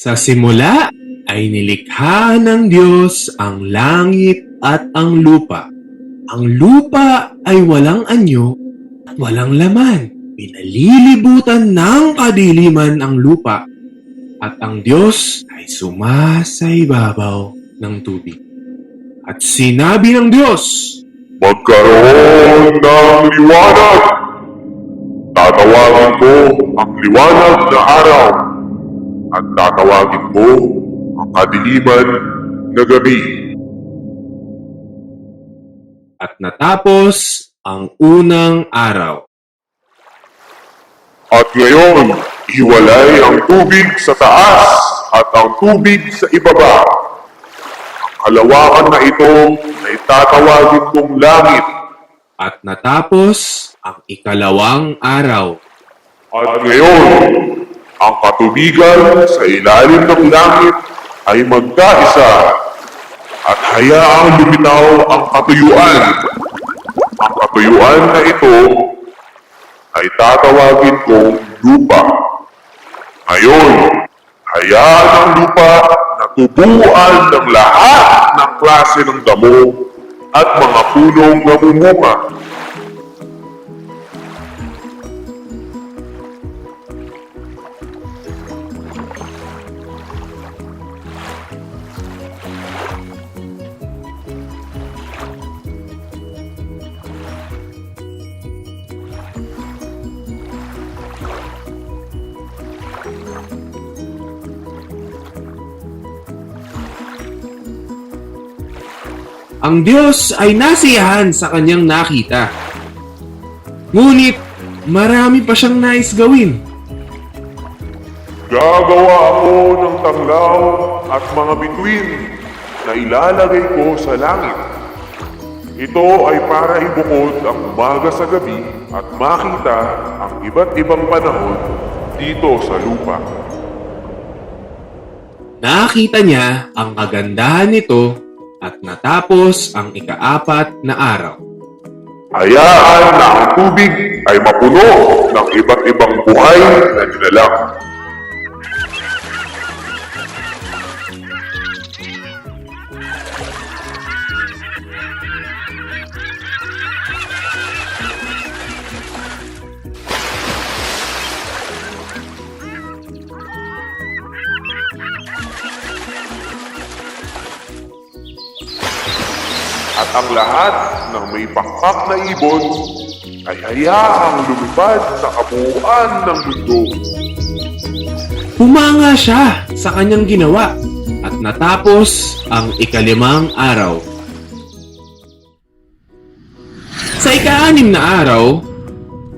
Sa simula ay nilikha ng Diyos ang langit at ang lupa. Ang lupa ay walang anyo at walang laman. Pinalilibutan ng kadiliman ang lupa at ang Diyos ay sumasaibabaw ng tubig. At sinabi ng Diyos, Magkaroon ng liwanag! Tatawagin ko ang liwanag na araw at tatawagin ko ang kadiliman na gabi. at natapos ang unang araw. At ngayon, hiwalay ang tubig sa taas at ang tubig sa ibaba. Ang kalawakan na ito ay tatawagin kong langit. At natapos ang ikalawang araw. At ngayon, ang katubigan sa ilalim ng langit ay magkaisa at hayaang lumitaw ang katuyuan. Ang katuyuan na ito ay tatawagin kong lupa. Ngayon, hayaan ang lupa na tubuan ng lahat ng klase ng damo at mga punong namumunga. Ang Diyos ay nasiyahan sa kanyang nakita. Ngunit marami pa siyang nais gawin. Gagawa ako ng tanglaw at mga bituin na ilalagay ko sa langit. Ito ay para ibukod ang umaga sa gabi at makita ang iba't ibang panahon dito sa lupa. Nakita niya ang kagandahan nito at natapos ang ikaapat na araw. Hayaan na ang tubig ay mapuno ng iba't ibang buhay na nilalang. At ang lahat ng may pakpak na ibon ay hayaang lumipad sa kabuuan ng mundo. Humanga siya sa kanyang ginawa at natapos ang ikalimang araw. Sa ika-anim na araw,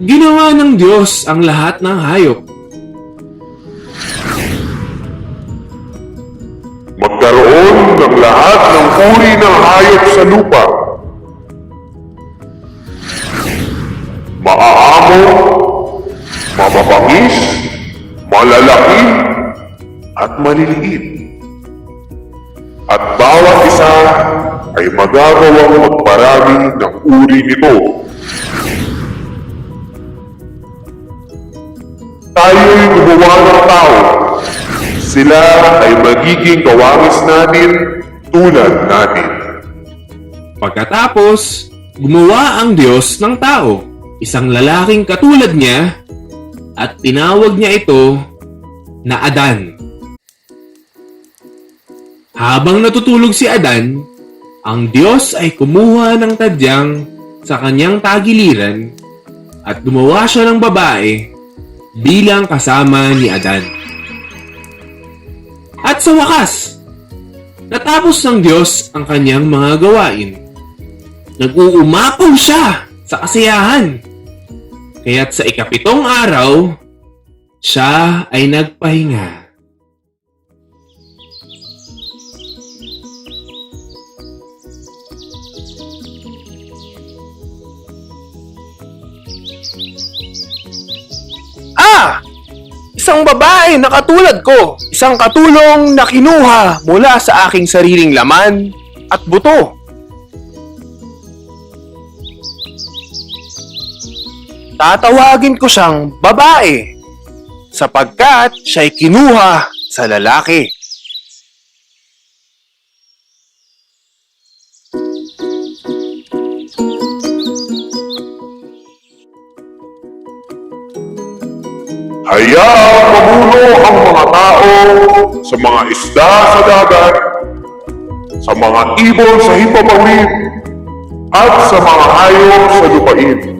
ginawa ng Diyos ang lahat ng hayop. Magkaroon ng lahat ng uri ng hayop sa lupa. Maaamo, mababangis, malalaki, at maliliit. At bawat isa ay magagawang magparami ng uri nito. Tayo'y gumawa ng tao. Sila ay magiging kawangis natin tulad natin. Pagkatapos, gumawa ang Diyos ng tao, isang lalaking katulad niya, at tinawag niya ito na Adan. Habang natutulog si Adan, ang Diyos ay kumuha ng tadyang sa kanyang tagiliran at gumawa siya ng babae bilang kasama ni Adan. At sa wakas, natapos ng Diyos ang kanyang mga gawain. Nag-uumapaw siya sa kasiyahan. Kaya't sa ikapitong araw, siya ay nagpahinga. Isang babae na katulad ko, isang katulong na kinuha mula sa aking sariling laman at buto. Tatawagin ko siyang babae sapagkat siya'y kinuha sa lalaki. Hayaang mamuno ang mga tao sa mga isda sa dagat, sa mga ibon sa himpapawid, at sa mga hayop sa lupain.